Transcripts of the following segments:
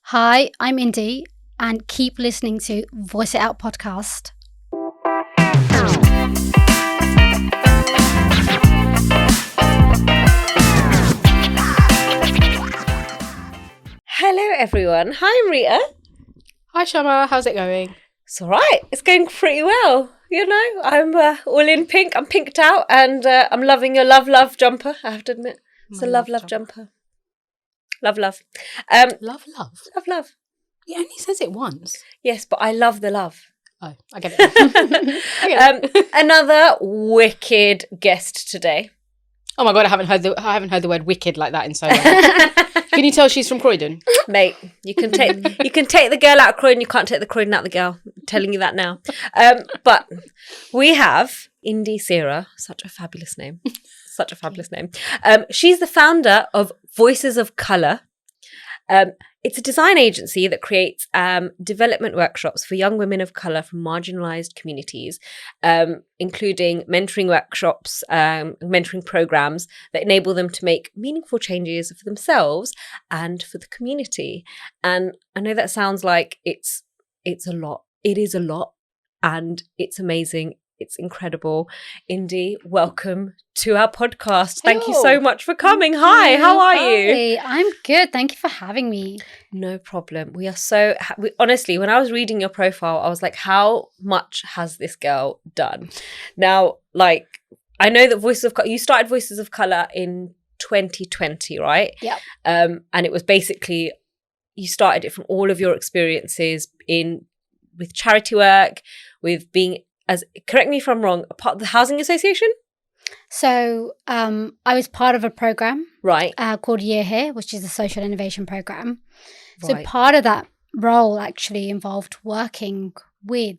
Hi, I'm Indy, and keep listening to Voice It Out podcast. Hello, everyone. Hi, Amrita. Hi, Shyama. How's it going? It's all right. It's going pretty well. You know, I'm all in pink. I'm pinked out, and I'm loving your love jumper. I have to admit, it's a love jumper. Love. Love. Love. He only says it once. Yes, but I love the love. Oh, I get it. Another wicked guest today. Oh my god, I haven't heard the word wicked like that in so long. Can you tell she's from Croydon? Mate, you can take the girl out of Croydon, you can't take the Croydon out of the girl. I'm telling you that now. But we have Indy Sira, such a fabulous name. She's the founder of Voices of Colour. It's a design agency that creates development workshops for young women of colour from marginalised communities, including mentoring workshops, mentoring programmes that enable them to make meaningful changes for themselves and for the community. And I know that sounds like it's a lot. It is a lot, and it's amazing. It's incredible. Indy, welcome to our podcast. Thank you so much for coming. Hi, how are you? I'm good. Thank you for having me. No problem. We are so honestly, when I was reading your profile, I was like, how much has this girl done? Now, like, I know that you started Voices of Colour in 2020, right? Yeah. And it was basically, you started it from all of your experiences with charity work, with being, correct me if I'm wrong, a part of the housing association? So I was part of a program right, called Year Here, which is a social innovation program. Right. So part of that role actually involved working with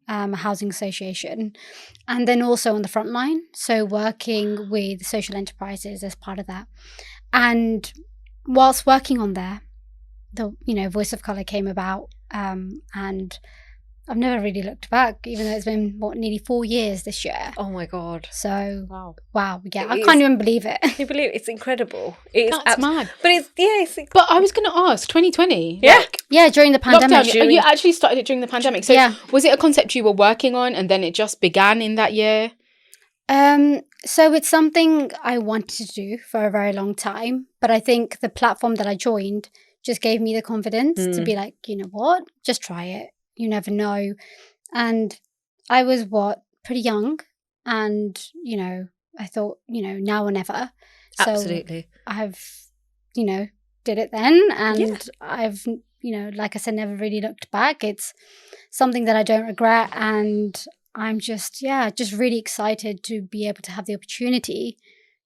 a housing association, and then also on the front line, so working with social enterprises as part of that. And whilst working on there, the Voice of Colour came about, and I've never really looked back, even though it's been, nearly 4 years this year. Oh my God. So, wow. Yeah, I can't even believe it. Can you believe it? It's incredible. That's mad. But But I was going to ask, 2020? Yeah. Yeah, during the pandemic. Lockdown, you actually started it during the pandemic. So was it a concept you were working on and then it just began in that year? So it's something I wanted to do for a very long time. But I think the platform that I joined just gave me the confidence to be like, you know what, just try it. You never know. And I was pretty young, and I thought, now or never. So absolutely. I've did it then, and I've like I said, never really looked back. It's something that I don't regret, and I'm just really excited to be able to have the opportunity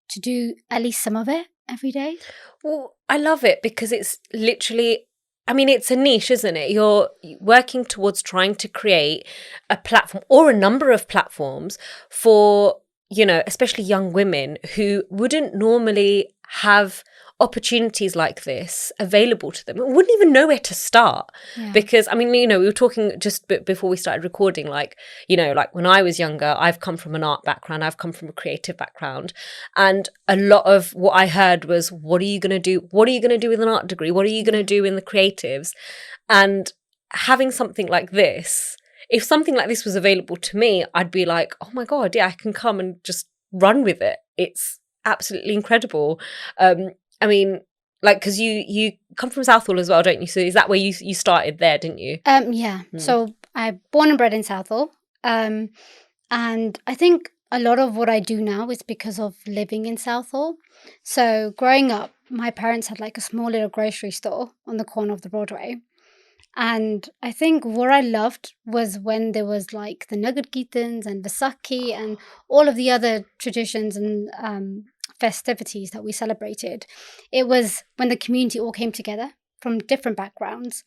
to do at least some of it every day. Well, I love it because it's literally, it's a niche, isn't it? You're working towards trying to create a platform or a number of platforms for, especially young women who wouldn't normally have opportunities like this available to them, wouldn't even know where to start. Yeah. Because, we were talking just before we started recording, like when I was younger, I've come from an art background, I've come from a creative background. And a lot of what I heard was, what are you going to do? What are you going to do with an art degree? What are you going to do in the creatives? And having something like this, if something like this was available to me, I'd be like, oh my God, yeah, I can come and just run with it. It's absolutely incredible. Because you come from Southall as well, don't you? So is that where you started there, didn't you? Yeah. So I'm born and bred in Southall. And I think a lot of what I do now is because of living in Southall. So growing up, my parents had like a small little grocery store on the corner of the Broadway. And I think what I loved was when there was like the nugget kittens and Vasaki and all of the other traditions and festivities that we celebrated. It was when the community all came together from different backgrounds,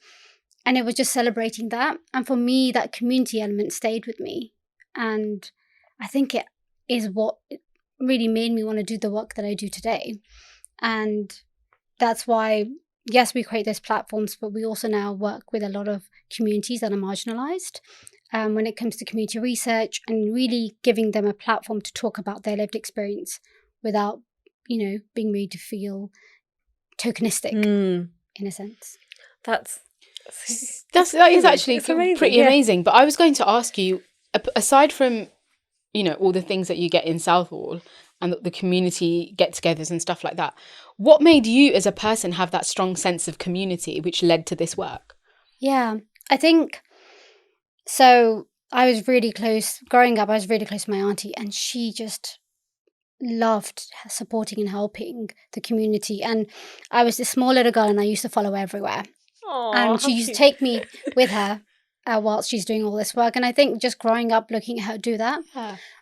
and it was just celebrating that. And for me, that community element stayed with me, and I think it is what really made me want to do the work that I do today. And that's why, yes, we create those platforms, but we also now work with a lot of communities that are marginalised when it comes to community research, and really giving them a platform to talk about their lived experience without, being made to feel tokenistic in a sense. That is actually amazing, pretty amazing. But I was going to ask you, aside from, you know, all the things that you get in Southall and the community get-togethers and stuff like that, what made you as a person have that strong sense of community which led to this work? Yeah, I think so. I was really close growing up. I was really close to my auntie, and she just loved supporting and helping the community. And I was this small little girl, and I used to follow her everywhere. Aww, And she used to take me with her whilst she's doing all this work. And I think just growing up, looking at her do that,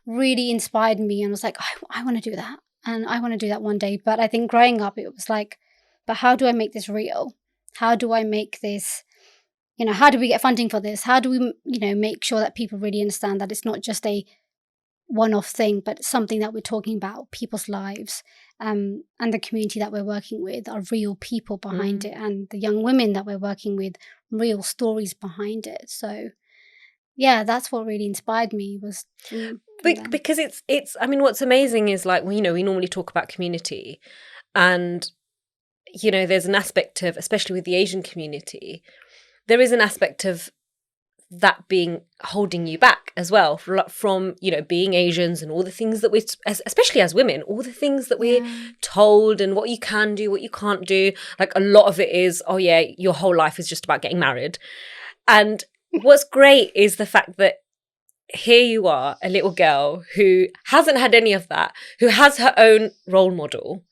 really inspired me. And was like, I want to do that, and I want to do that one day. But I think growing up, it was like, but how do I make this real? How do I make this? You know, how do we get funding for this? How do we, you know, make sure that people really understand that it's not just a one-off thing, but something that we're talking about, people's lives, and the community that we're working with are real people behind it, and the young women that we're working with, real stories behind it. So, yeah, that's what really inspired me was because it's. I mean, what's amazing is like, you know, we normally talk about community, and you know, there's an aspect of, especially with the Asian community, there is an aspect of that being holding you back as well from, you know, being Asians and all the things that we, especially as women, all the things that we're told and what you can do, what you can't do. Like a lot of it is, oh yeah, your whole life is just about getting married. And what's great is the fact that here you are, a little girl who hasn't had any of that, who has her own role model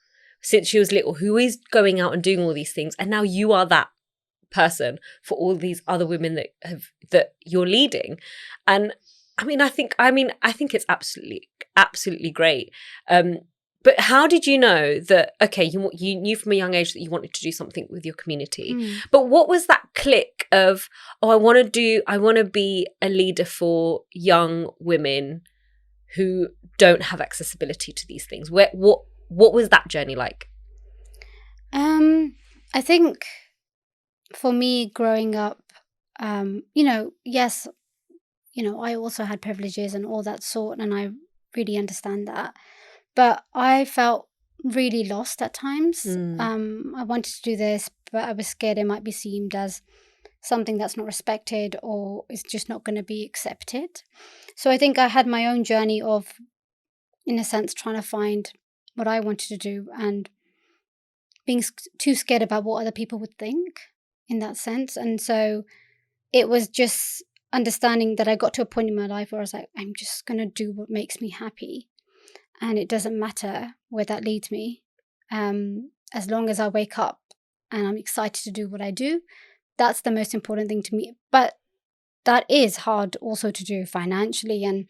since she was little, who is going out and doing all these things. And now you are that person for all these other women that you're leading. And I think it's absolutely great. But how did you know that, okay, you knew from a young age that you wanted to do something with your community, but what was that click of, oh, I want to be a leader for young women who don't have accessibility to these things? What was that journey like? I think for me growing up, you know, yes, you know, I also had privileges and all that sort, and I really understand that. But I felt really lost at times. I wanted to do this, but I was scared it might be seen as something that's not respected or is just not going to be accepted. So I think I had my own journey of, in a sense, trying to find what I wanted to do and being too scared about what other people would think in that sense. And so it was just understanding that I got to a point in my life where I was like, I'm just going to do what makes me happy. And it doesn't matter where that leads me. As long as I wake up and I'm excited to do what I do, that's the most important thing to me. But that is hard also to do financially and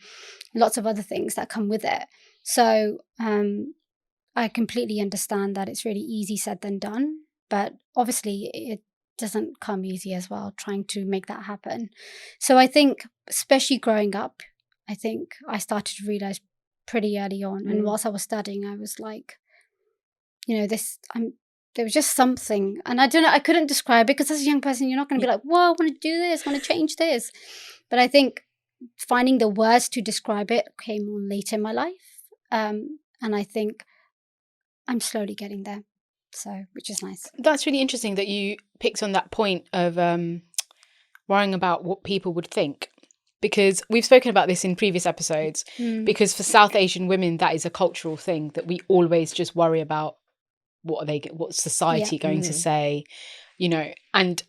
lots of other things that come with it. So I completely understand that it's really easy said than done. But obviously it doesn't come easy as well, trying to make that happen. So I think, especially growing up, I think I started to realize pretty early on. And whilst I was studying, I was like, you know, there was just something. And I don't know, I couldn't describe it because as a young person, you're not going to be like, whoa, I want to do this, I want to change this. But I think finding the words to describe it came on later in my life. And I think I'm slowly getting there. So, which is nice. That's really interesting that you picked on that point of worrying about what people would think, because we've spoken about this in previous episodes. Because for South Asian women, that is a cultural thing that we always just worry about. What's society going to say, you know? And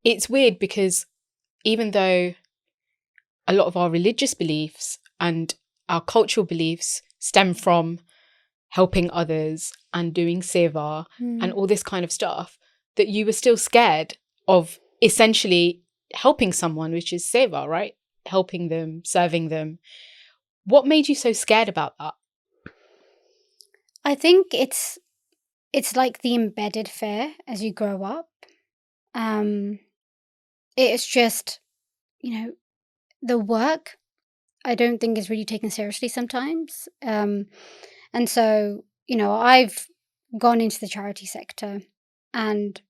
it's weird because even though a lot of our religious beliefs and our cultural beliefs stem from helping others and doing seva and all this kind of stuff, that you were still scared of essentially helping someone, which is seva, right? Helping them, serving them. What made you so scared about that? I think it's like the embedded fear as you grow up. It's just, you know, the work I don't think is really taken seriously sometimes. And so, you know, I've gone into the charity sector and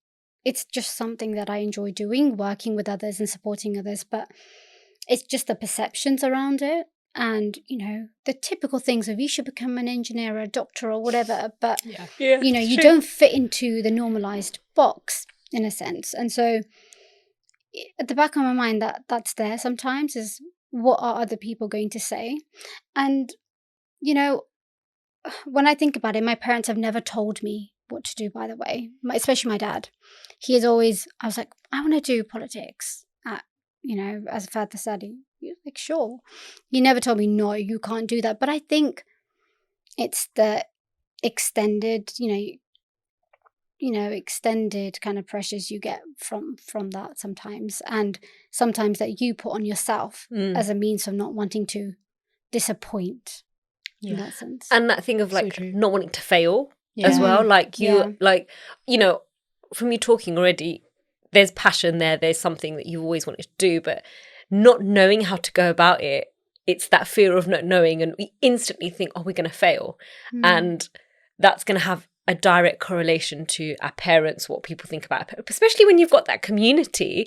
it's just something that I enjoy doing, working with others and supporting others. But it's just the perceptions around it. And, you know, the typical things of you should become an engineer or a doctor or whatever. But, you know, you don't fit into the normalized box. in a sense. And so at the back of my mind, that's there sometimes, is what are other people going to say? And, you know, when I think about it, my parents have never told me what to do, by the way, especially my dad. He is always, I was like, I want to do politics, as a further study. He was like, sure. He never told me, no, you can't do that. But I think it's the extended, extended kind of pressures you get from that sometimes, and sometimes that you put on yourself as a means of not wanting to disappoint in that sense. And that thing of like So true. not wanting to fail as well. Like from you talking already, there's passion there. There's something that you've always wanted to do, but not knowing how to go about it. It's that fear of not knowing, and we instantly think, oh, we're going to fail. And that's going to have a direct correlation to our parents, what people think about our parents, especially when you've got that community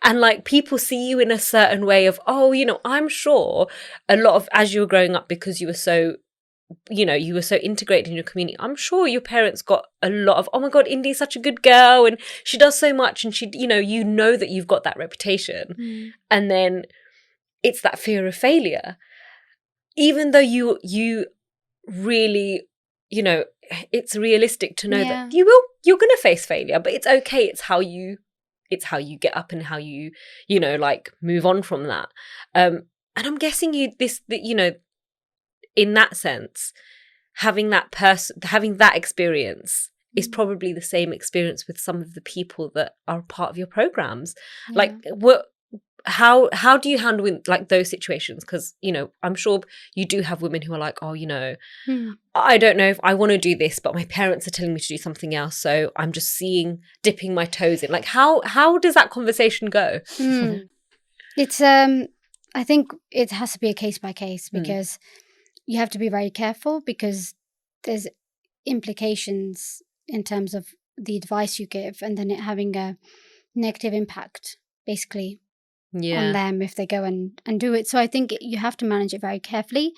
and like people see you in a certain way of, oh, I'm sure a lot of, as you were growing up, because you were so, you were so integrated in your community, I'm sure your parents got a lot of, oh my God, Indy's such a good girl and she does so much, and she, that you've got that reputation. And then it's that fear of failure, even though you really, it's realistic to know that you're going to face failure, but it's okay. It's how you get up and how you, move on from that. And I'm guessing in that sense, having that experience is probably the same experience with some of the people that are part of your programs. Like, how do you handle like those situations? Because I'm sure you do have women who are like, oh, I don't know if I want to do this, but my parents are telling me to do something else, so I'm just dipping my toes in. Like, how does that conversation go? It's I think it has to be a case by case, because you have to be very careful, because there's implications in terms of the advice you give, and then it having a negative impact basically on them if they go and do it. So I think you have to manage it very carefully.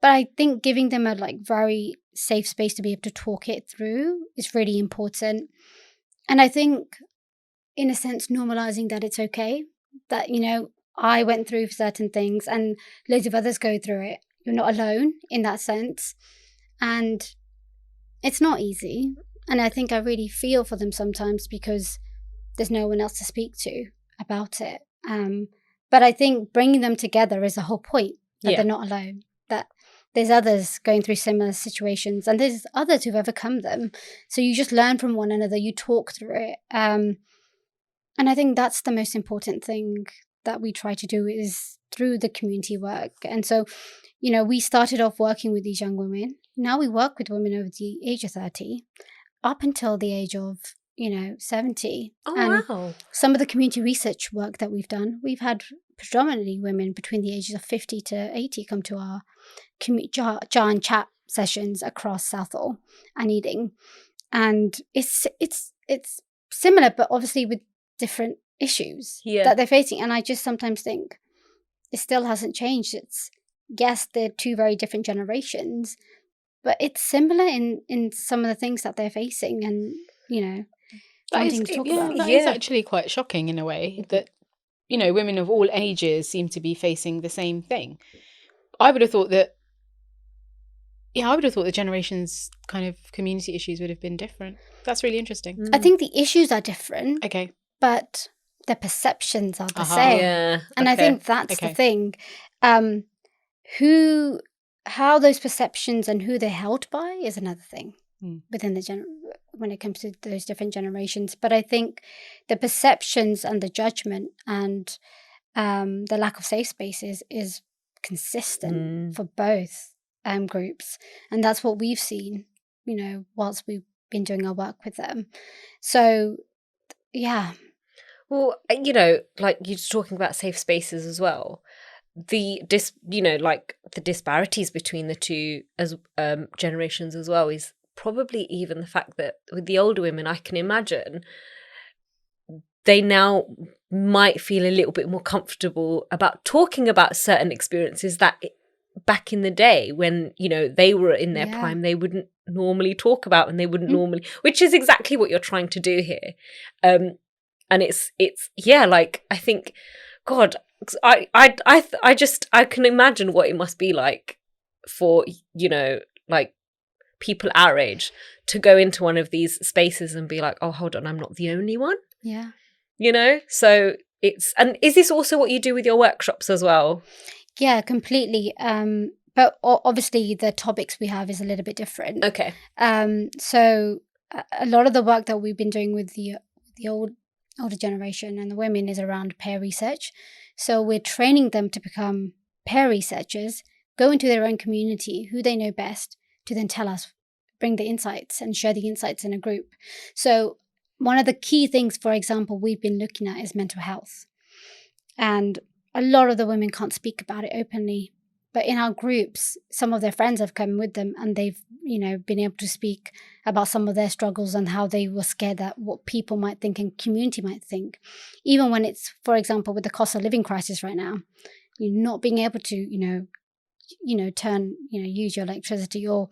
But I think giving them a very safe space to be able to talk it through is really important. And I think, in a sense, normalizing that it's okay, that, I went through certain things and loads of others go through it. You're not alone in that sense. And it's not easy. And I think I really feel for them sometimes, because there's no one else to speak to about it. But I think bringing them together is the whole point, that they're not alone, that there's others going through similar situations, and there's others who've overcome them. So you just learn from one another, you talk through it. And I think that's the most important thing that we try to do, is through the community work. And so, we started off working with these young women. Now we work with women over the age of 30 up until the age of 70. Oh, and wow. Some of the community research work that we've done, we've had predominantly women between the ages of 50 to 80 come to our jar and chat sessions across Southall and Ealing. And it's similar, but obviously with different issues that they're facing. And I just sometimes think it still hasn't changed. Yes, they're two very different generations, but it's similar in some of the things that they're facing, and that wanting to talk about. That is actually quite shocking in a way, that women of all ages seem to be facing the same thing. I would have thought that the generations' kind of community issues would have been different. That's really interesting. I think the issues are different, Okay, but the perceptions are the same. Yeah, and I think that's the thing. How those perceptions and who they're held by is another thing within when it comes to those different generations. But I think the perceptions and the judgment and the lack of safe spaces is consistent for both groups, and that's what we've seen, whilst we've been doing our work with them. So, yeah. Well, like you're just talking about safe spaces as well. The disparities between the two as generations as well is probably even the fact that with the older women, I can imagine they now might feel a little bit more comfortable about talking about certain experiences that back in the day when, you know, they were in their Yeah. prime, they wouldn't normally talk about, and they wouldn't normally, which is exactly what you're trying to do here. And it's yeah, like, I think, God, I can imagine what it must be like for, you know, like, people our age to go into one of these spaces and be like, oh, hold on, I'm not the only one, Yeah. you know? So and is this also what you do with your workshops as well? Yeah, completely. But obviously the topics we have is a little bit different. Okay. So a lot of the work that we've been doing with the older generation and the women is around peer research. So we're training them to become peer researchers, go into their own community, who they know best, to then tell us, bring the insights and share the insights in a group. So one of the key things, for example, we've been looking at is mental health. And a lot of the women can't speak about it openly. But in our groups, some of their friends have come with them and they've, you know, been able to speak about some of their struggles and how they were scared that what people might think and community might think. Even when it's, for example, with the cost of living crisis right now, you're not being able to, use your electricity, or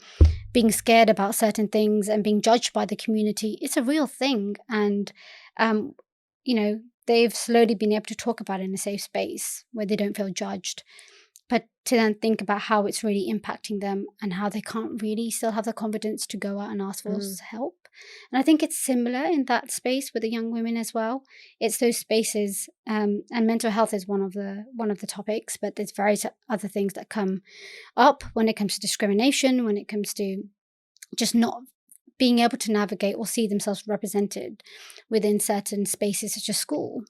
being scared about certain things and being judged by the community. It's a real thing. And, they've slowly been able to talk about it in a safe space where they don't feel judged. But to then think about how it's really impacting them and how they can't really still have the confidence to go out and ask for help. And I think it's similar in that space with the young women as well. It's those spaces, and mental health is one of the topics, but there's various other things that come up when it comes to discrimination, when it comes to just not being able to navigate or see themselves represented within certain spaces such as school.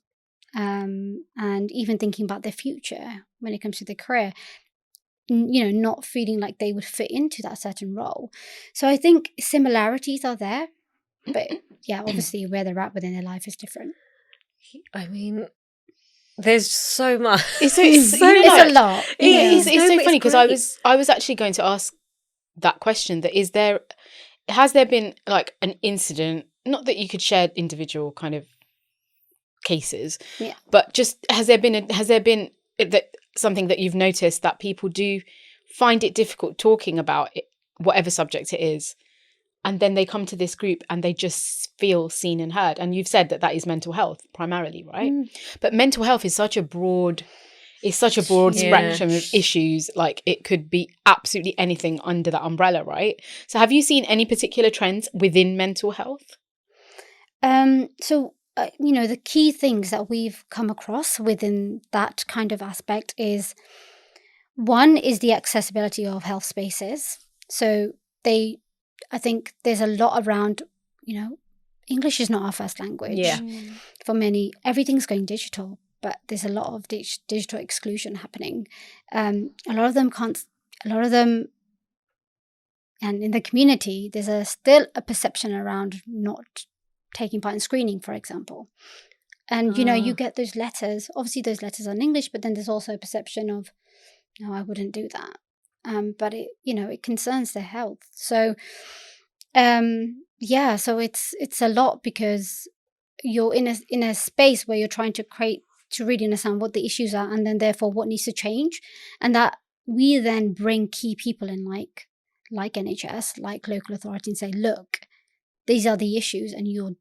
And even thinking about their future when it comes to their career, not feeling like they would fit into that certain role. So I think similarities are there, but yeah, obviously where they're at within their life is different. I mean, there's so much. It's a lot. It's so funny because I was actually going to ask that question, that has there been like an incident, not that you could share individual kind of cases, but just has there been something that you've noticed that people do find it difficult talking about it, whatever subject it is, and then they come to this group and they just feel seen and heard? And you've said that is mental health primarily, right? But mental health is such a broad spectrum of issues. Like, it could be absolutely anything under that umbrella, right? So have you seen any particular trends within mental health? The key things that we've come across within that kind of aspect is, one is the accessibility of health spaces. So I think there's a lot around, English is not our first language. Yeah. For many, everything's going digital, but there's a lot of digital exclusion happening. A lot of them, and in the community, there's still a perception around not taking part in screening, for example. And, you get those letters. Obviously, those letters are in English, but then there's also a perception of, no, I wouldn't do that. But it concerns their health. So, so it's a lot, because you're in a space where you're trying to really understand what the issues are, and then therefore what needs to change. And that we then bring key people in, like NHS, like local authority, and say, look, these are the issues, and you're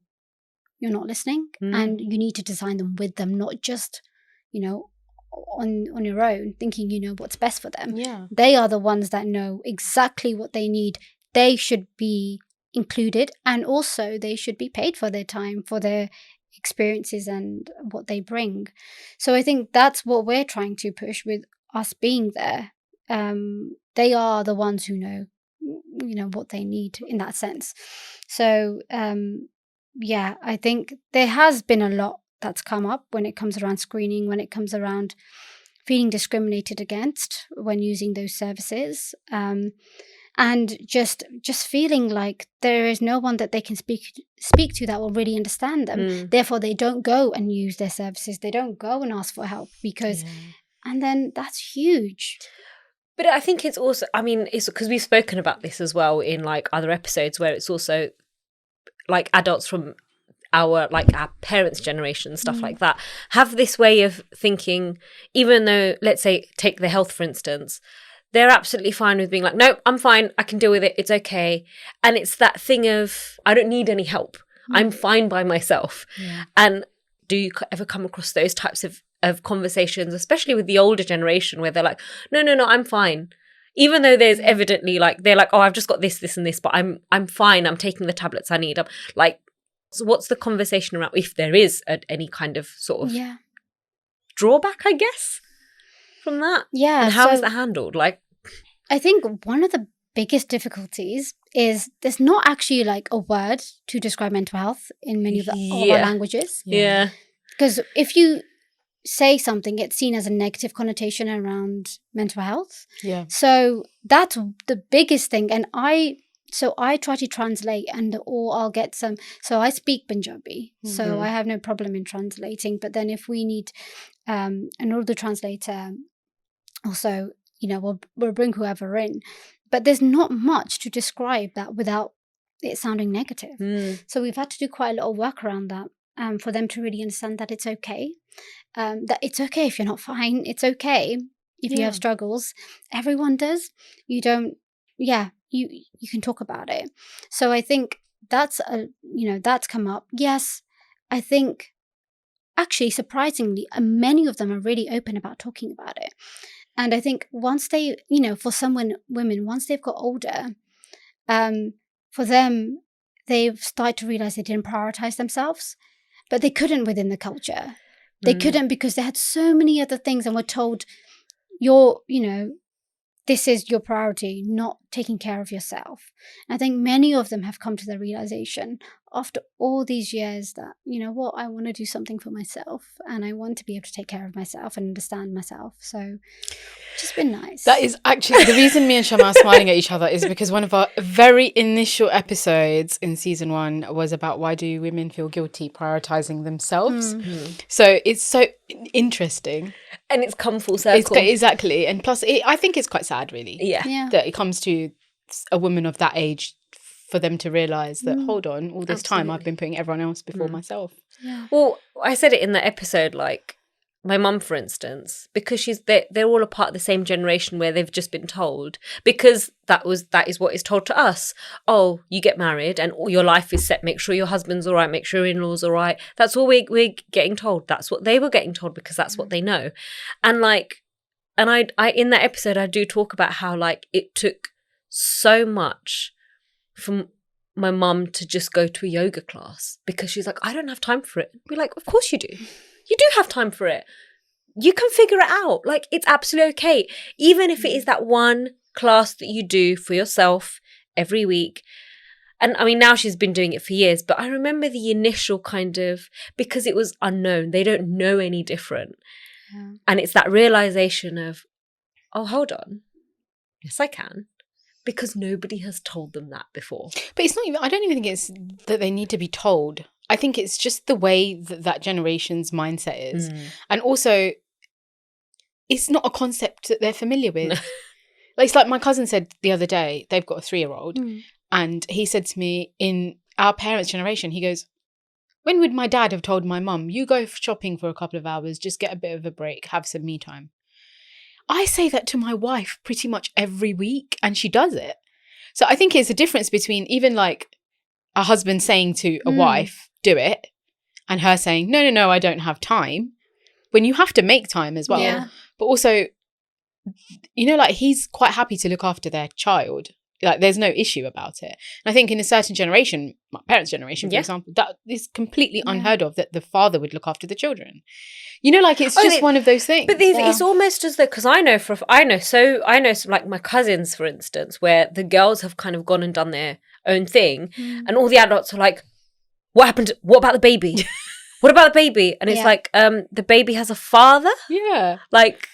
not listening, and you need to design them with them, not just, on your own, thinking you know what's best for them. Yeah. They are the ones that know exactly what they need. They should be included, and also they should be paid for their time, for their experiences and what they bring. So I think that's what we're trying to push with us being there. They are the ones who know what they need in that sense. So I think there has been a lot that's come up when it comes around screening, when it comes around feeling discriminated against when using those services, and just feeling like there is no one that they can speak to that will really understand them. Therefore, they don't go and use their services. They don't go and ask for help, and then that's huge. But I think it's also, it's because we've spoken about this as well in like other episodes, where it's also like adults from our parents' generation, stuff like that, have this way of thinking, even though, let's say, take the health, for instance, they're absolutely fine with being like, no, I'm fine. I can deal with it. It's okay. And it's that thing of, I don't need any help. I'm fine by myself. Yeah. And do you ever come across those types of conversations, especially with the older generation, where they're like, no, I'm fine. Even though there's evidently like, they're like, oh, I've just got this and this, but I'm fine. I'm taking the tablets I need. I'm like, so what's the conversation around, if there is any kind of sort of drawback, I guess, from that? Yeah. And how is that handled? Like, I think one of the biggest difficulties is there's not actually like a word to describe mental health in many of, of our languages. Yeah. Because if you say something, it's seen as a negative connotation around mental health. Yeah. So that's the biggest thing. And I try to translate, or I'll get some. So I speak Punjabi, so I have no problem in translating. But then if we need an Urdu translator, also, we'll bring whoever in. But there's not much to describe that without it sounding negative. So we've had to do quite a lot of work around that for them to really understand that it's okay. That it's okay if you're not fine. It's okay if you have struggles. Everyone does. You don't. Yeah, you can talk about it. So I think that's that's come up. Yes, I think actually surprisingly, many of them are really open about talking about it. And I think once they, for some women, once they've got older, for them, they've started to realize they didn't prioritize themselves, but they couldn't within the culture. They couldn't because they had so many other things and were told, this is your priority, not taking care of yourself. And I think many of them have come to the realization after all these years that, I want to do something for myself and I want to be able to take care of myself and understand myself. So it's just been nice. That is actually the reason me and Shyama are smiling at each other is because one of our very initial episodes in season 1 was about why do women feel guilty prioritizing themselves. So it's so interesting. And it's come full circle. Exactly. And plus, I think it's quite sad, really. Yeah. That it comes to a woman of that age for them to realise that, hold on, all this time I've been putting everyone else before myself. Yeah. Well, I said it in the episode, like, my mum, for instance, because they're all a part of the same generation where they've just been told, because that is what is told to us. Oh, you get married and all your life is set. Make sure your husband's all right. Make sure your in-laws are all right. That's all we're getting told. That's what they were getting told because that's what they know. And like, and I in that episode, I do talk about how like it took so much from my mum to just go to a yoga class because she's like, I don't have time for it. We're like, of course you do. You do have time for it. You can figure it out. Like, it's absolutely okay. Even if it is that one class that you do for yourself every week. And I mean, now she's been doing it for years, but I remember the initial kind of, because it was unknown, they don't know any different. Yeah. And it's that realization of, oh, hold on. Yes, I can. Because nobody has told them that before. But it's not even, I don't even think it's that they need to be told. I think it's just the way that generation's mindset is. And also, it's not a concept that they're familiar with. Like, it's like my cousin said the other day, they've got a 3-year-old. And he said to me, in our parents' generation, he goes, when would my dad have told my mum, you go shopping for a couple of hours, just get a bit of a break, have some me time? I say that to my wife pretty much every week and she does it. So I think it's a difference between even like a husband saying to a wife, do it, and her saying, no, I don't have time, when you have to make time as well. Yeah. But also, like he's quite happy to look after their child. Like there's no issue about it. And I think in a certain generation, my parents' generation, for example, that is completely unheard of, that the father would look after the children. Like it's just one of those things. But it's almost as though, because I know some, like my cousins, for instance, where the girls have kind of gone and done their own thing, and all the adults are like, "What happened? What about the baby? What about the baby?" And it's like, the baby has a father. Yeah, like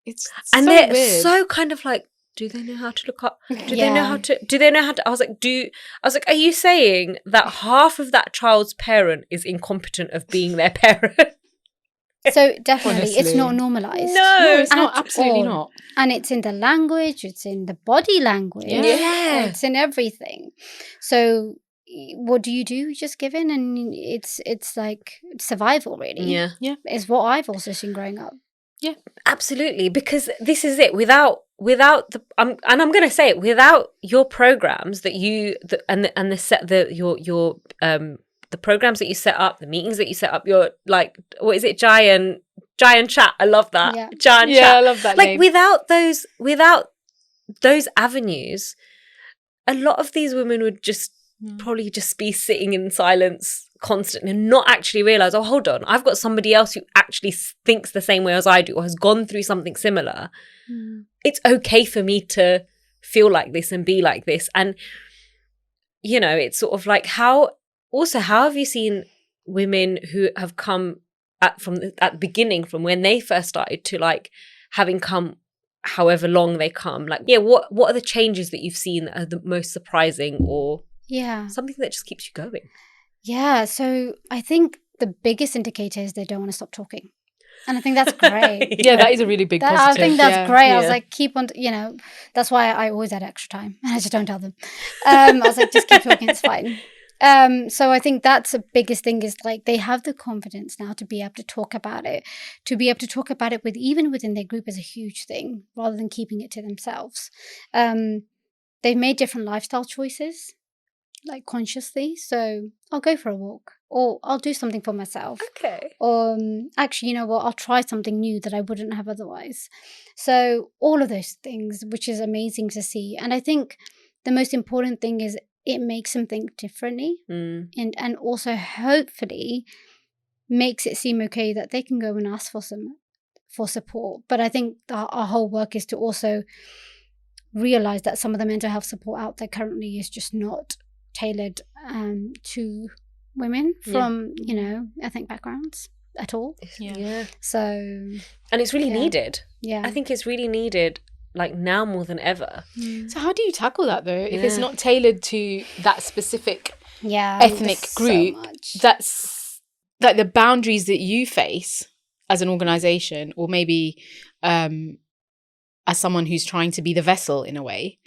it's and so they're weird. so kind of like, do they know how to look up? Do they know how to? I was like, are you saying that half of that child's parent is incompetent of being their parent? So definitely, Honestly. it's not normalised. No, it's not. At Absolutely all. not. And it's in the language, it's in the body language. Yeah. It's in everything. So what do? You just give in, and it's like survival, really. Yeah. Is what I've also seen growing up. Yeah. Absolutely, because this is it. Without the and I'm going to say it, without your programs that the programs that you set up, the meetings that you set up, your like, what is it, Giant Chat? I love that. Yeah. Giant Yeah, Chat. I love that Like name. without those avenues, a lot of these women would just probably just be sitting in silence constantly and not actually realize, oh, hold on, I've got somebody else who actually thinks the same way as I do or has gone through something similar. It's okay for me to feel like this and be like this. And, you know, it's sort of like how have you seen women who have come at the beginning, from when they first started to like having come however long they come, like, yeah, what are the changes that you've seen that are the most surprising, or something that just keeps you going? Yeah, so I think the biggest indicator is they don't want to stop talking. And I think that's great. Yeah, that is a really big positive. I think that's great. I was Yeah. like, keep on, you know, that's why I always had extra time. And I just don't tell them. I was like, just keep talking, it's fine. So I think that's the biggest thing, is like they have the confidence now to be able to talk about it, with even within their group is a huge thing, rather than keeping it to themselves. They've made different lifestyle choices, like consciously. So I'll go for a walk, or I'll do something for myself. Okay. Actually, you know what? I'll try something new that I wouldn't have otherwise. So all of those things, which is amazing to see. And I think the most important thing is it makes them think differently, and also hopefully makes it seem okay that they can go and ask for support. But I think our whole work is to also realize that some of the mental health support out there currently is just not tailored to women from you know, ethnic backgrounds at all. So, and it's really Yeah. needed. yeah, I think it's really needed, like now more than ever. So how do you tackle that though, if it's Yeah. not tailored to that specific yeah, ethnic there's group? so much. That's like the boundaries that you face as an organization, or maybe as someone who's trying to be the vessel in a way.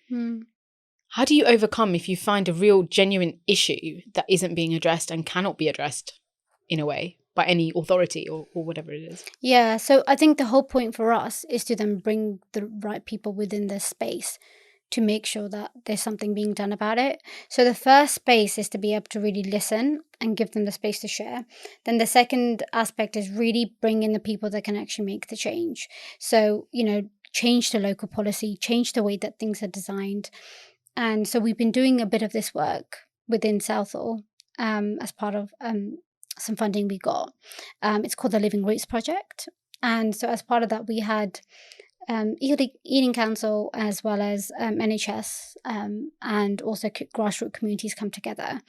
How do you overcome if you find a real genuine issue that isn't being addressed and cannot be addressed in a way by any authority or whatever it is? Yeah, so I think the whole point for us is to then bring the right people within the space to make sure that there's something being done about it. So the first space is to be able to really listen and give them the space to share. Then the second aspect is really bring in the people that can actually make the change. So, you know, change the local policy, change the way that things are designed. And so we've been doing a bit of this work within Southall as part of some funding we got. It's called the Living Roots Project. And so as part of that, we had Ealing Council as well as NHS and also grassroots communities come together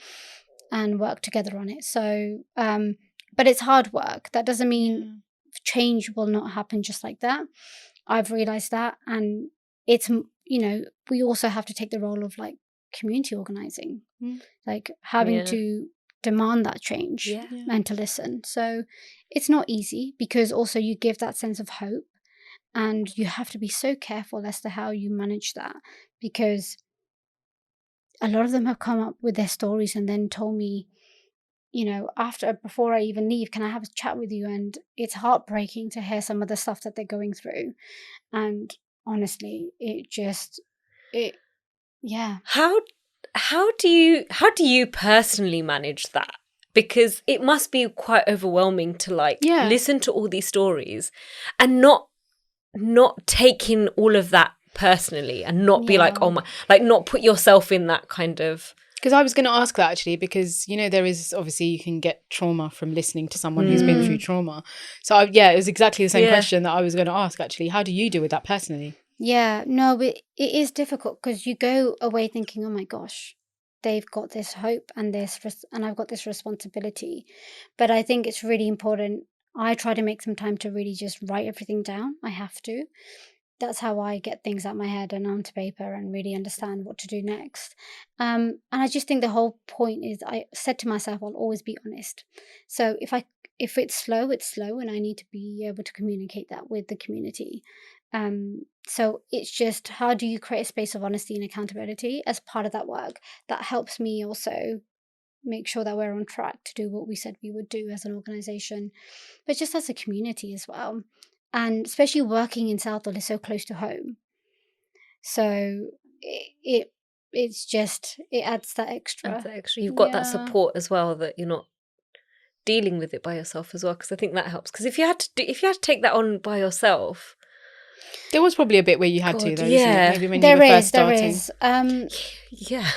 and work together on it. So, but it's hard work. That doesn't mean change will not happen just like that. I've realized that. And it's, you know, we also have to take the role of like community organizing, like having to demand that change and to listen. So it's not easy, because also you give that sense of hope, and you have to be so careful as to how you manage that, because a lot of them have come up with their stories and then told me, you know, before I even leave, can I have a chat with you? And it's heartbreaking to hear some of the stuff that they're going through. And honestly, How do you personally manage that? Because it must be quite overwhelming to like listen to all these stories and not take in all of that personally, and not be like, oh my, like not put yourself in that kind of. Because I was going to ask that actually, because, you know, there is obviously you can get trauma from listening to someone who's been through trauma. So it was exactly the same question that I was going to ask actually. How do you deal with that personally? Yeah, no, it is difficult, because you go away thinking, oh my gosh, they've got this hope and and I've got this responsibility. But I think it's really important. I try to make some time to really just write everything down. I have to. That's how I get things out my head and onto paper and really understand what to do next. And I just think the whole point is, I said to myself, I'll always be honest. So if it's slow, it's slow, and I need to be able to communicate that with the community. So it's just, how do you create a space of honesty and accountability as part of that work? That helps me also make sure that we're on track to do what we said we would do as an organization, but just as a community as well. and especially working in Southall is so close to home. So it's just, it adds that extra. That's extra. You've got that Yeah. support as well, that you're not dealing with it by yourself as well, because I think that helps. Because if you had to take that on by yourself, There was probably a bit where you had to, God, though, yeah. isn't it? Maybe when There you were is, first starting. yeah,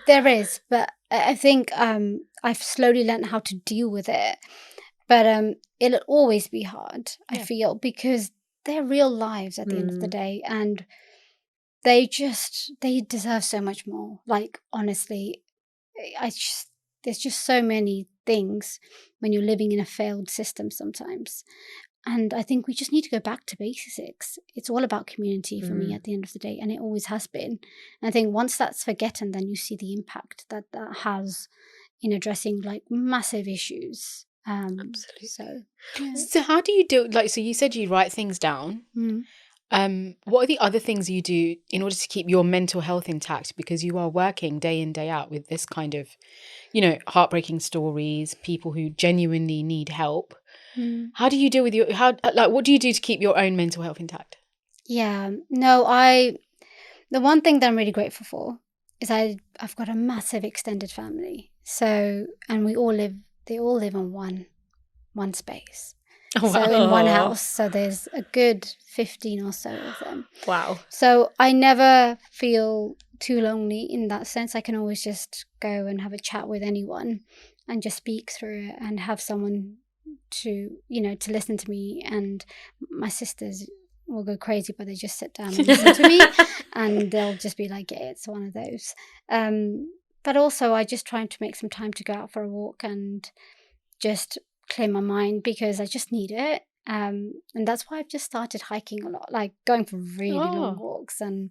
there is, but I think I've slowly learned how to deal with it. But it'll always be hard, I Yeah. feel, because they're real lives at the end of the day, and they deserve so much more. Like, honestly, there's just so many things when you're living in a failed system sometimes. And I think we just need to go back to basics. It's all about community for me at the end of the day, and it always has been. And I think once that's forgotten, then you see the impact that has in addressing like massive issues. absolutely. So, yeah. So how do you do, like, so you said you write things down. What are the other things you do in order to keep your mental health intact? Because you are working day in, day out with this kind of, heartbreaking stories, people who genuinely need help. How do you deal with what do you do to keep your own mental health intact? Yeah, no, the one thing that I'm really grateful for is I've got a massive extended family. So, and they all live on one space. Oh, So wow. in one house, so there's a good 15 or so of them. Wow. So I never feel too lonely in that sense. I can always just go and have a chat with anyone and just speak through it and have someone to listen to me. And my sisters will go crazy, but they just sit down and listen to me, and they'll just be like, yeah, it's one of those. But also I just try to make some time to go out for a walk and just clear my mind, because I just need it. And that's why I've just started hiking a lot, like going for really long walks, and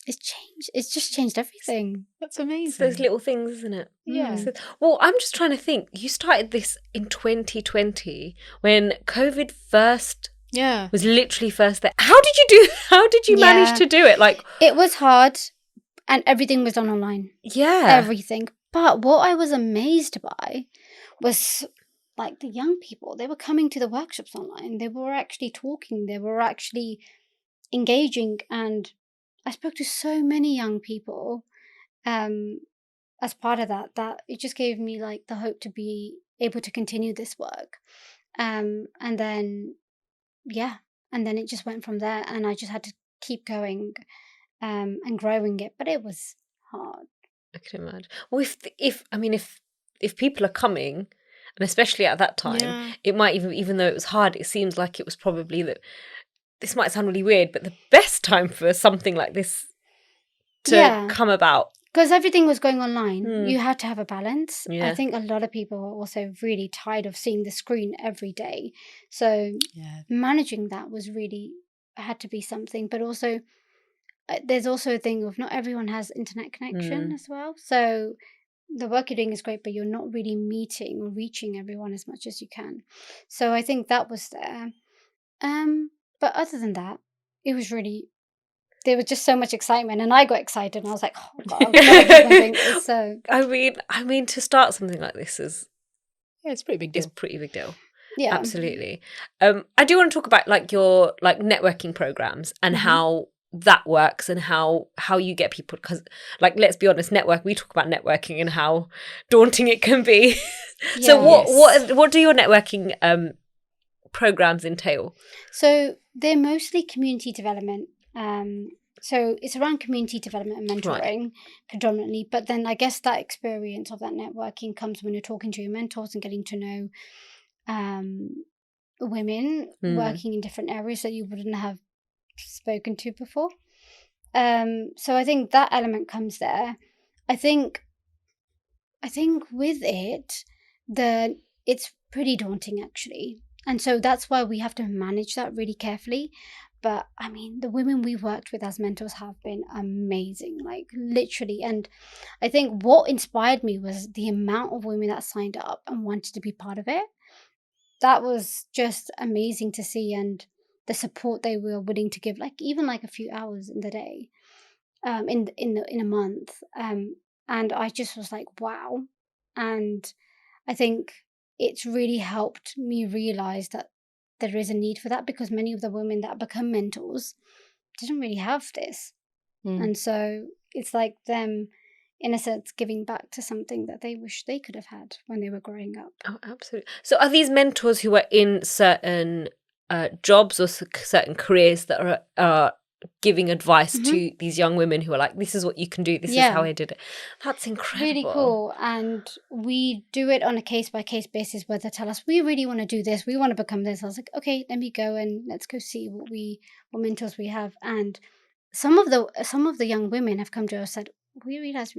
it's just changed everything. That's amazing. It's those little things, isn't it? Yeah. Well, I'm just trying to think. You started this in 2020 when COVID first was literally first there. How did you manage to do it? Like, it was hard, and everything was done online. Yeah. Everything. But what I was amazed by was like the young people. They were coming to the workshops online. They were actually talking. They were actually engaging. And I spoke to so many young people as part of that it just gave me like the hope to be able to continue this work. And then it just went from there, and I just had to keep going and growing it, but it was hard. I can imagine. Well, if people are coming, and especially at that time, it might even though it was hard, it seems like it was probably this might sound really weird, but the best time for something like this to come about. Because everything was going online. You had to have a balance. Yeah. I think a lot of people are also really tired of seeing the screen every day. So managing that was really, had to be something. But also, there's also a thing of not everyone has internet connection as well. So the work you're doing is great, but you're not really meeting or reaching everyone as much as you can. So I think that was there. But other than that, it was really, there was just so much excitement, and I got excited, and I was like, oh God, I'm gonna do something. So I mean, to start something like this it's a pretty big deal. It's a pretty big deal. Yeah, absolutely. I do want to talk about like your like networking programs and how that works and how you get people, because like, let's be honest, we talk about networking and how daunting it can be. So what do your networking programs entail? So they're mostly community development. So it's around community development and mentoring predominantly, but then I guess that experience of that networking comes when you're talking to your mentors and getting to know women working in different areas that you wouldn't have spoken to before. So I think that element comes there. I think with it, it's pretty daunting actually. And so that's why we have to manage that really carefully. But I mean, the women we've worked with as mentors have been amazing, like literally. And I think what inspired me was the amount of women that signed up and wanted to be part of it. That was just amazing to see, and the support they were willing to give, like even like a few hours in the day, in a month. And I just was like, wow. And I think it's really helped me realize that there is a need for that, because many of the women that become mentors didn't really have this. And so it's like them, in a sense, giving back to something that they wish they could have had when they were growing up. Oh, absolutely. So are these mentors who are in certain jobs or certain careers that are giving advice to these young women who are like, this is what you can do, this is how I did it? That's incredible. Really cool. And we do it on a case-by-case basis, where they tell us, we really want to do this, we want to become this. I was like, okay, let me go and let's go see what mentors we have. And some of the young women have come to us and said, we realized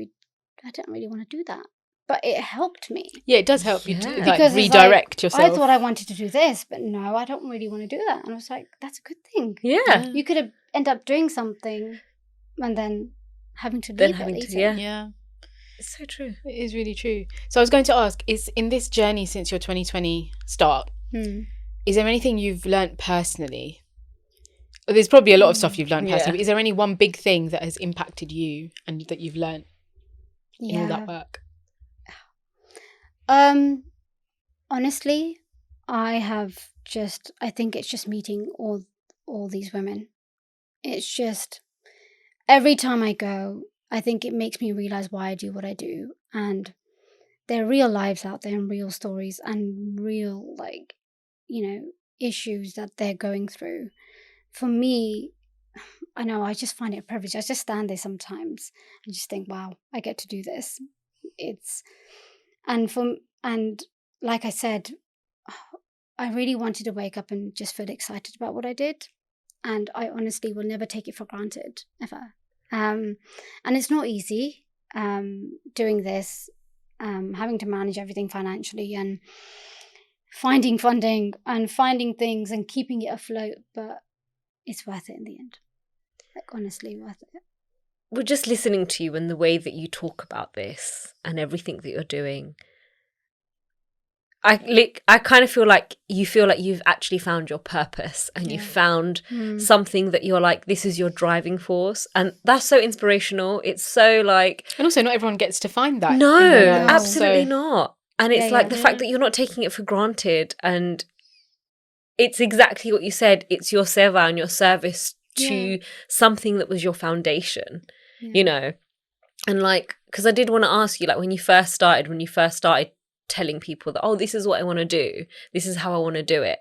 I don't really want to do that, but it helped me. Yeah, it does help you to Because redirect yourself. I thought I wanted to do this, but no, I don't really want to do that. And I was like, that's a good thing. Yeah. You could have end up doing something and then having to leave it later. Yeah. It's so true. It is really true. So I was going to ask, is in this journey since your 2020 start, is there anything you've learnt personally? There's probably a lot of stuff you've learnt personally, but is there any one big thing that has impacted you and that you've learnt in all that work? Honestly, I think it's just meeting all these women. It's just, every time I go, I think it makes me realize why I do what I do. And there are real lives out there and real stories and real, issues that they're going through. For me, I know, I just find it a privilege. I just stand there sometimes and just think, wow, I get to do this. And like I said, I really wanted to wake up and just feel excited about what I did. And I honestly will never take it for granted, ever. And it's not easy doing this, having to manage everything financially and finding funding and finding things and keeping it afloat. But it's worth it in the end. Like, honestly, worth it. We're just listening to you and the way that you talk about this and everything that you're doing. I kind of feel like you've actually found your purpose and you've found something that you're like, this is your driving force. And that's so inspirational. It's so like... And also not everyone gets to find that. No, absolutely not. And it's the fact that you're not taking it for granted. And it's exactly what you said. It's your seva and your service to something that was your foundation, you know? And like, because I did want to ask you, like, when you first started telling people that, oh, this is what I want to do, this is how I want to do it,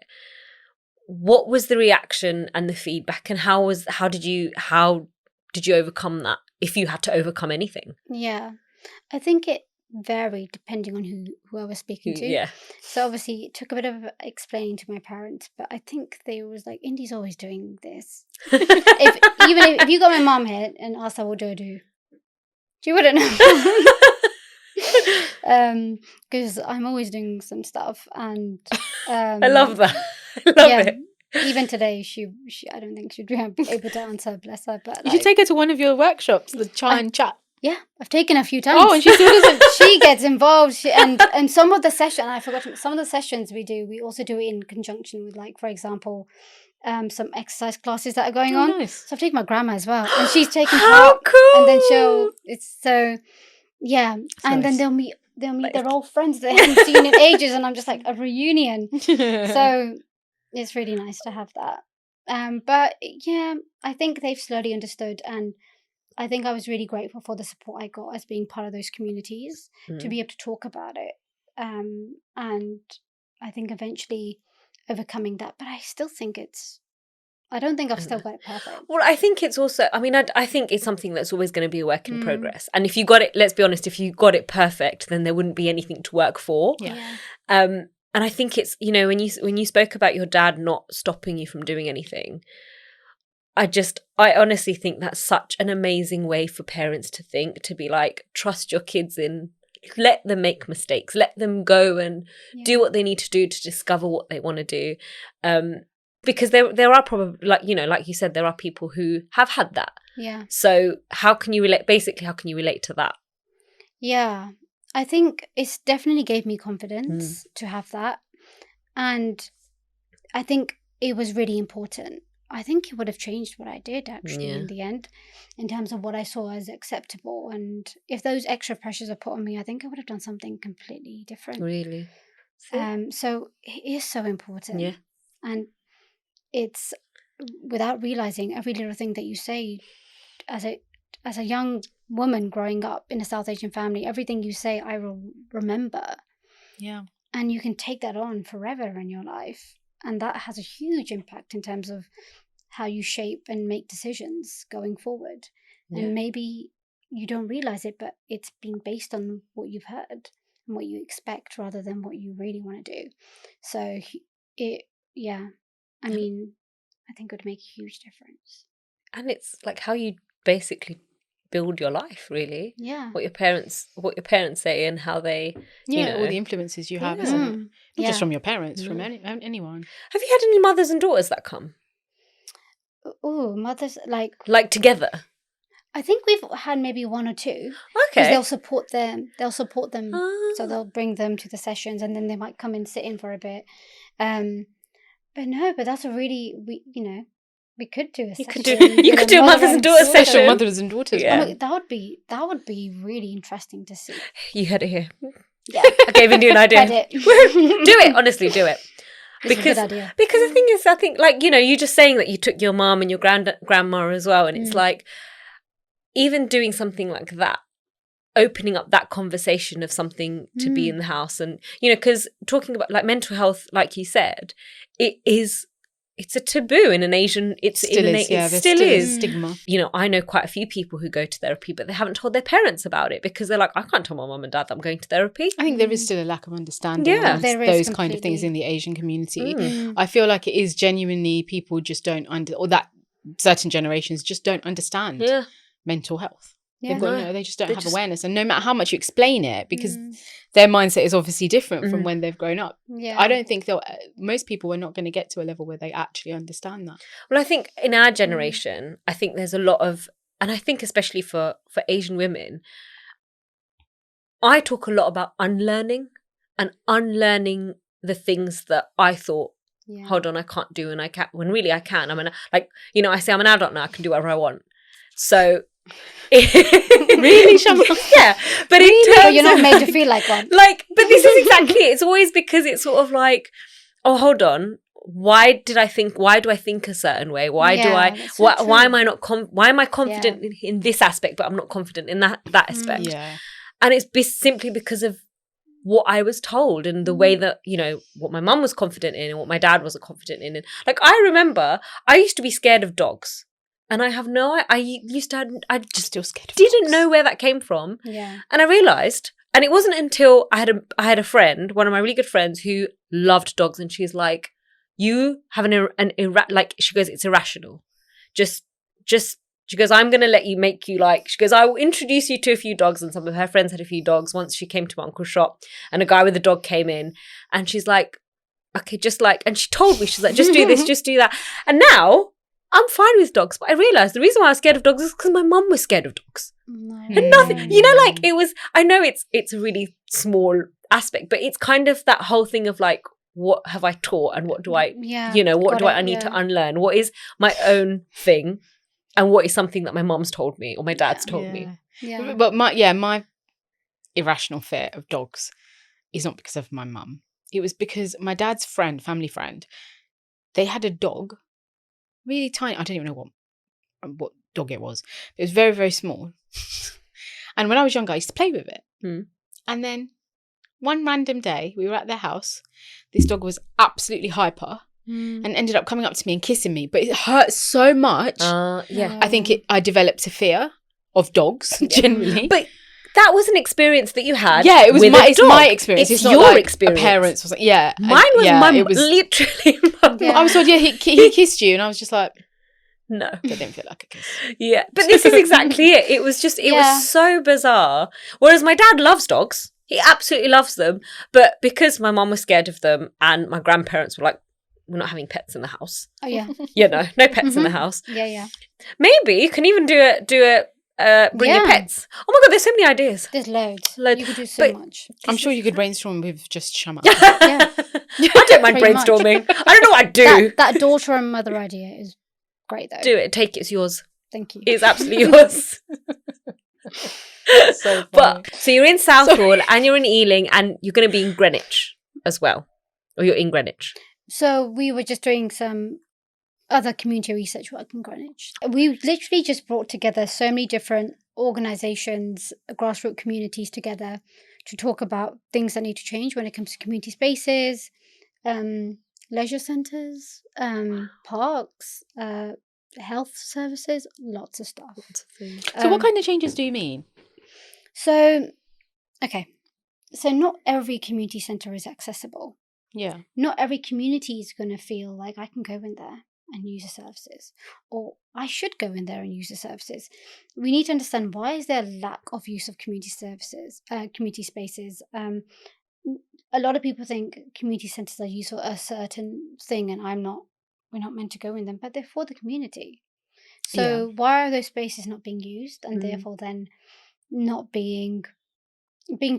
what was the reaction and the feedback, and how did you overcome that, if you had to overcome anything? I think it varied depending on who I was speaking to. So obviously it took a bit of explaining to my parents, but I think they was like, Indy's always doing this. if you got my mom here and asked her, what do I do, she wouldn't know. Because I'm always doing some stuff, and I love that. I love it. Even today, she I don't think she'd be able to answer, bless her. But you should take her to one of your workshops, the Chai and Chat. Yeah, I've taken a few times. Oh, and she still doesn't. She gets involved, and some of the some of the sessions we also do it in conjunction with, like, for example, some exercise classes that are going on. Nice. So I've taken my grandma as well, and she's taking How part. cool! And then it's so. Yeah, and then they'll meet their old friends they haven't seen in ages, and I'm just like, a reunion. So it's really nice to have that. But yeah, I think they've slowly understood, and I think I was really grateful for the support I got as being part of those communities to be able to talk about it. And I think eventually overcoming that, but I still think I don't think I've still got it perfect. Well, I think it's also, I think it's something that's always going to be a work in progress. And if you got it, let's be honest, if you got it perfect, then there wouldn't be anything to work for. Yeah. And I think it's, when you spoke about your dad not stopping you from doing anything, I honestly think that's such an amazing way for parents to think, to be like, trust your kids in, let them make mistakes, let them go and do what they need to do to discover what they want to do. Because there are probably, like you said, there are people who have had that. Yeah. So how can you relate to that? Yeah. I think it's definitely gave me confidence to have that. And I think it was really important. I think it would have changed what I did, actually, in the end, in terms of what I saw as acceptable. And if those extra pressures are put on me, I think I would have done something completely different. Really? So it is so important. Yeah. And it's, without realizing, every little thing that you say as a young woman growing up in a South Asian family, everything you say, I will remember. Yeah. And you can take that on forever in your life. And that has a huge impact in terms of how you shape and make decisions going forward. Yeah. And maybe you don't realize it, but it's been based on what you've heard and what you expect rather than what you really want to do. So I mean, I think it would make a huge difference. And it's like how you basically build your life, really. Yeah. What your parents say and how they, all the influences you have, isn't it? Not just from your parents, from anyone. Have you had any mothers and daughters that come? Oh, mothers, like together? I think we've had maybe one or two. Okay. Because they'll support them. So they'll bring them to the sessions, and then they might come and sit in for a bit. But that's a really, we could do a session. You could do a mothers and daughters session. Mothers and daughters. Yeah. That would be really interesting to see. You heard it here. Yeah. I gave Indy an idea. Do it, honestly, do it. Because the thing is, I think, you just saying that you took your mom and your grandma as well, and it's like, even doing something like that, opening up that conversation of something to be in the house, and because talking about like mental health, like you said, it's a taboo in an Asian. It still is stigma. I know quite a few people who go to therapy, but they haven't told their parents about it because they're like, I can't tell my mom and dad that I'm going to therapy. I think there is still a lack of understanding of those kind of things in the Asian community. I feel like it is genuinely people just don't or that certain generations just don't understand mental health. They just don't have awareness, and no matter how much you explain it, because their mindset is obviously different from when they've grown up. I don't think most people are not going to get to a level where they actually understand that. Well, I think in our generation, I think there's a lot of, and I think especially for Asian women, I talk a lot about unlearning the things that I thought, hold on, I can't do, and I can't, when really I can. I say I'm an adult now, I can do whatever I want. So really, Shyama? Yeah, but you're not made to feel like one. But this is exactly it. It's always because it's sort of like, oh, hold on, why do I think a certain way? Why am I confident in this aspect, but I'm not confident in that aspect? And it's simply because of what I was told and the way that, what my mum was confident in and what my dad wasn't confident in. And I remember I used to be scared of dogs. And I just still scared of didn't dogs. know where that came from. Yeah. And I realised, and it wasn't until I had a friend, one of my really good friends, who loved dogs, and she's like, you have she goes, it's irrational. Just she goes, I'm going to let you she goes, I will introduce you to a few dogs, and some of her friends had a few dogs. Once she came to my uncle's shop and a guy with a dog came in, and she's like, okay, and she told me, she's like, just do this, just do that. And now I'm fine with dogs, but I realised the reason why I was scared of dogs is because my mum was scared of dogs. And nothing, it was, I know it's a really small aspect, but it's kind of that whole thing of like, what have I taught and what do I, I need to unlearn? What is my own thing and what is something that my mum's told me or my dad's told me? Yeah. But my irrational fear of dogs is not because of my mum. It was because my dad's family friend, they had a dog, really tiny. I don't even know what dog it was. It was very, very small. And when I was younger, I used to play with it. And then one random day, we were at their house. This dog was absolutely hyper and ended up coming up to me and kissing me. But it hurt so much. I think I developed a fear of dogs generally. But that was an experience that you had. Yeah, it was my experience. It's not your like experience. A parent's or something. Yeah, mine was literally. I was told, he kissed you, and I was just like, no, that didn't feel like a kiss. Yeah, but this is exactly it. It was just, was so bizarre. Whereas my dad loves dogs. He absolutely loves them. But because my mum was scared of them and my grandparents were like, we're not having pets in the house. Oh, yeah. No pets in the house. Yeah. Maybe you can even do bring your pets. Oh my God, there's so many ideas. There's loads. You could do so much. I'm sure you could brainstorm with just Shyama. I don't mind brainstorming. I don't know what I'd do. That daughter and mother idea is great though. Do it. Take it. It's yours. Thank you. It's absolutely yours. So you're in Southall and you're in Ealing and you're going to be in Greenwich as well. Or you're in Greenwich. So we were just doing some other community research work in Greenwich. We literally just brought together so many different organizations, grassroots communities together to talk about things that need to change when it comes to community spaces, leisure centres, parks, health services, lots of stuff. Lots of things. So what kind of changes do you mean? So, okay. So not every community centre is accessible. Yeah. Not every community is going to feel like I can go in there and use the services, or I should go in there and use the services. We need to understand, why is there a lack of use of community services, community spaces? A lot of people think community centres are used for a certain thing, and we're not meant to go in them, but they're for the community. So why are those spaces not being used, and therefore then not being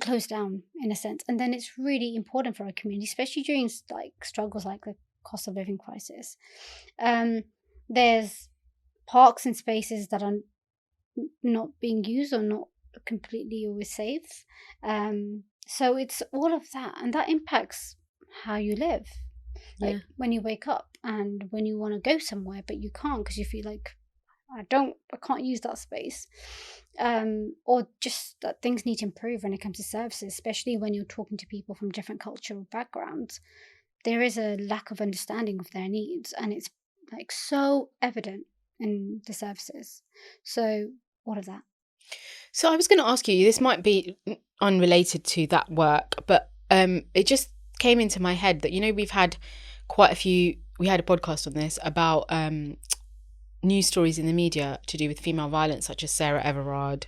closed down in a sense? And then it's really important for our community, especially during like struggles like the cost of living crisis. There's parks and spaces that are not being used or not completely always safe. So it's all of that, and that impacts how you live. Like when you wake up and when you want to go somewhere, but you can't because you feel like I can't use that space. Or just that things need to improve when it comes to services, especially when you're talking to people from different cultural backgrounds. There is a lack of understanding of their needs, and it's like so evident in the services. So all of that. So I was going to ask you, this might be unrelated to that work, but it just came into my head that, we've had we had a podcast on this about news stories in the media to do with female violence, such as Sarah Everard,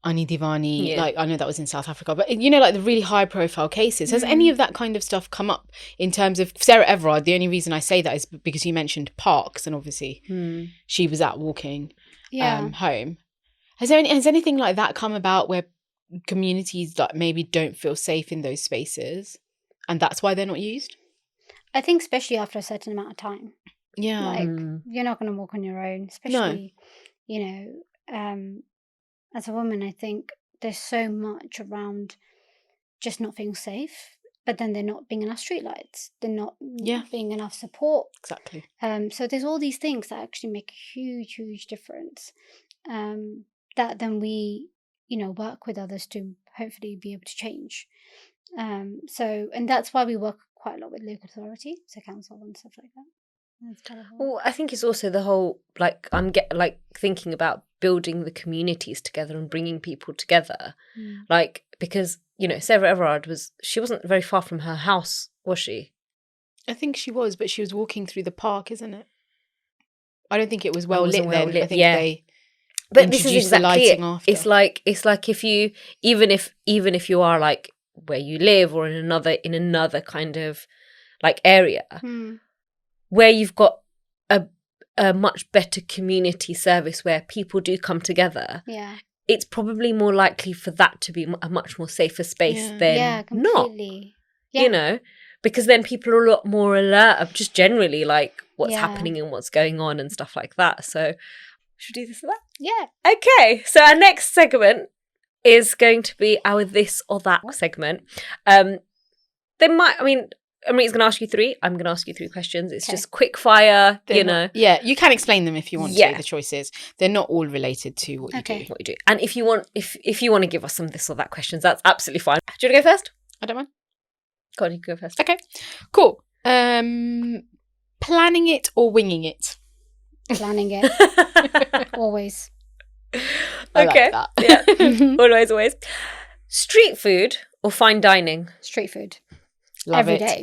Ani Divani, like I know that was in South Africa, but like the really high profile cases. Has any of that kind of stuff come up in terms of Sarah Everard? The only reason I say that is because you mentioned parks, and obviously she was out walking home. Has anything like that come about where communities like maybe don't feel safe in those spaces, and that's why they're not used? I think especially after a certain amount of time. Yeah. Like you're not going to walk on your own, especially, as a woman. I think there's so much around just not feeling safe, but then there not being enough streetlights, there not being enough support. Exactly. So there's all these things that actually make a huge, huge difference. That then we, work with others to hopefully be able to change. And that's why we work quite a lot with local authority, so council and stuff like that. Well, I think it's also the whole thinking about building the communities together and bringing people together, because Sarah Everard she wasn't very far from her house, was she? I think she was, but she was walking through the park, isn't it? I don't think it was well lit then. I think they. But this is exactly it. After. It's like if you even if you are like where you live or in another kind of like area. Where you've got a much better community service where people do come together, it's probably more likely for that to be a much more safer space than completely. not. Because then people are a lot more alert of just generally like what's happening and what's going on and stuff like that. So should we do this or that? Yeah. Okay, so our next segment is going to be our this or that segment. Amrita's going to ask you 3. I'm going to ask you 3 questions. It's just quick fire, Yeah, you can explain them if you want to, the choices. They're not all related to what you do. And if you want to give us some this or that questions, that's absolutely fine. Do you want to go first? I don't mind. Go on, you go first. Okay, cool. Planning it or winging it? Planning it. Always. I like that. Yeah. Always. Street food or fine dining? Street food. Love every it. day.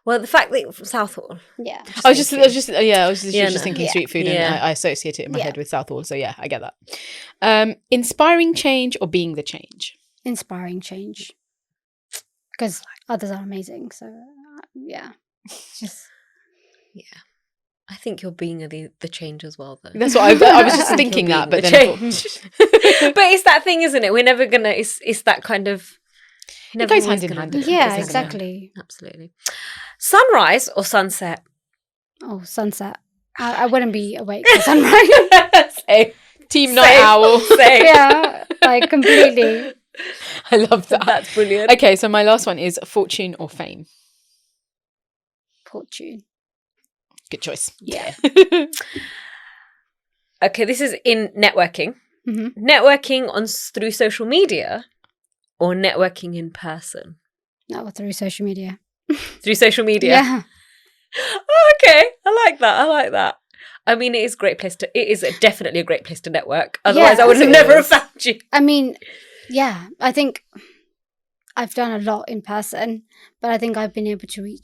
Well, the fact that Southall. Yeah. I was just thinking street food, and I associate it in my head with Southall. So yeah, I get that. Inspiring change or being the change? Inspiring change. Because others are amazing. So yeah. I think you're being the change as well, though. That's what I was just thinking that, but then change. But it's that thing, isn't it? We're never gonna. It's that kind of. It goes hand in hand. Yeah, exactly. Absolutely. Sunrise or sunset? Oh, sunset. I wouldn't be awake for sunrise. Same. Team night owl. Same. Yeah, like completely. I love that. That's brilliant. Okay, so my last one is fortune or fame? fortune. Good choice. Yeah. Okay, this is in networking. Mm-hmm. Networking through social media or networking in person? No, through social media. Through social media? Yeah. Oh, okay. I like that. I mean, it is definitely a great place to network. Otherwise, Yeah, I would have it never have is. found you. I mean, yeah, I think I've done a lot in person, but I think I've been able to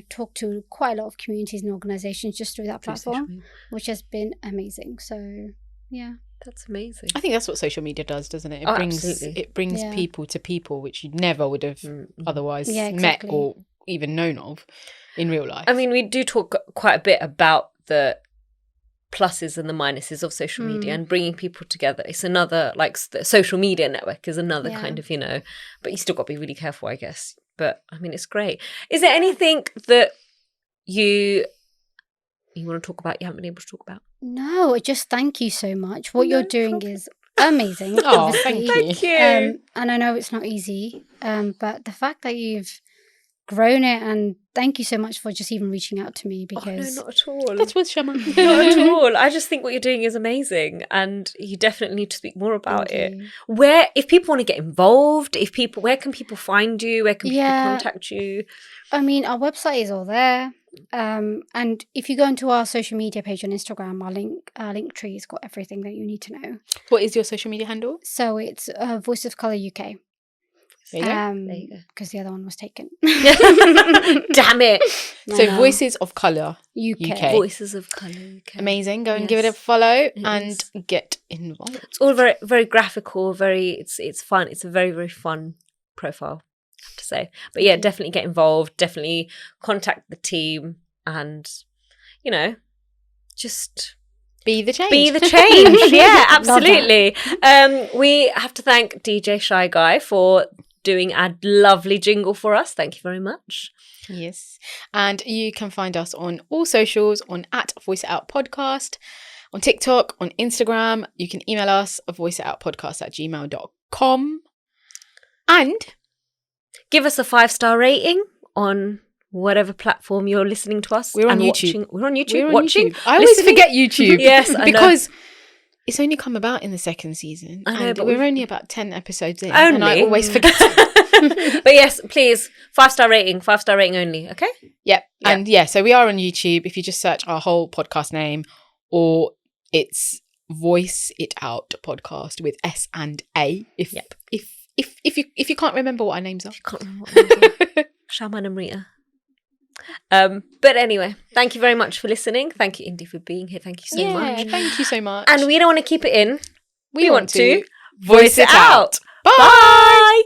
talk to quite a lot of communities and organizations just through that Through social platform, media. which has been amazing. So, yeah. That's amazing. I think that's what social media does, doesn't it? Absolutely. It brings Yeah. people to people which you never would have otherwise Yeah, met exactly. or even known of in real life. I mean, we do talk quite a bit about the pluses and the minuses of social media and bringing people together. It's another, like, the social media network is another kind of, but you still got to be really careful, I guess. But I mean, it's great. Is there anything that you want to talk about you haven't been able to talk about? No, just thank you so much. What you're doing is amazing. Oh, obviously. thank you. And I know it's not easy, but the fact that you've grown it, and thank you so much for just even reaching out to me, because Oh, no, not at all. That's with Shyama. Not at all. I just think what you're doing is amazing, and you definitely need to speak more about Thank it. you. If people want to get involved, where can people find you? Where can people contact you? I mean, our website is all there. And if you go into our social media page on Instagram, our link tree has got everything that you need to know. What is your social media handle? So it's Voice of Colour UK. There you go. There you go. Because the other one was taken. Damn it. So Voices of Colour UK. Voices of Colour UK. Amazing. Go and give it a follow and get involved. It's all very, very graphical, it's fun. It's a very, very fun profile, I have to say. But yeah, definitely get involved, definitely contact the team, and, just be the change. Be the change. Yeah, absolutely. We have to thank DJ Shy Guy for doing a lovely jingle for us. Thank you very much. Yes. And you can find us on all socials on @VoiceItOutPodcast, on TikTok, on Instagram. You can email us at voiceitoutpodcast@gmail.com. And give us a 5-star rating on whatever platform you're listening to us. We're on YouTube. Watching. We're on YouTube. We're on watching. YouTube. I always forget YouTube. Yes, I know. Because it's only come about in the second season. I know, and but we're only about 10 episodes in. Only? And I always forget. But yes, please, 5-star rating only, okay? Yep. And so we are on YouTube. If you just search our whole podcast name, or it's Voice It Out Podcast with S and A. If you can't remember what our names are. I can't remember what it is. Shyama and Amrita. But anyway, thank you very much for listening. Thank you, Indy, for being here. Thank you so much. Thank you so much. And we don't want to keep it in. We want to voice it out. Bye.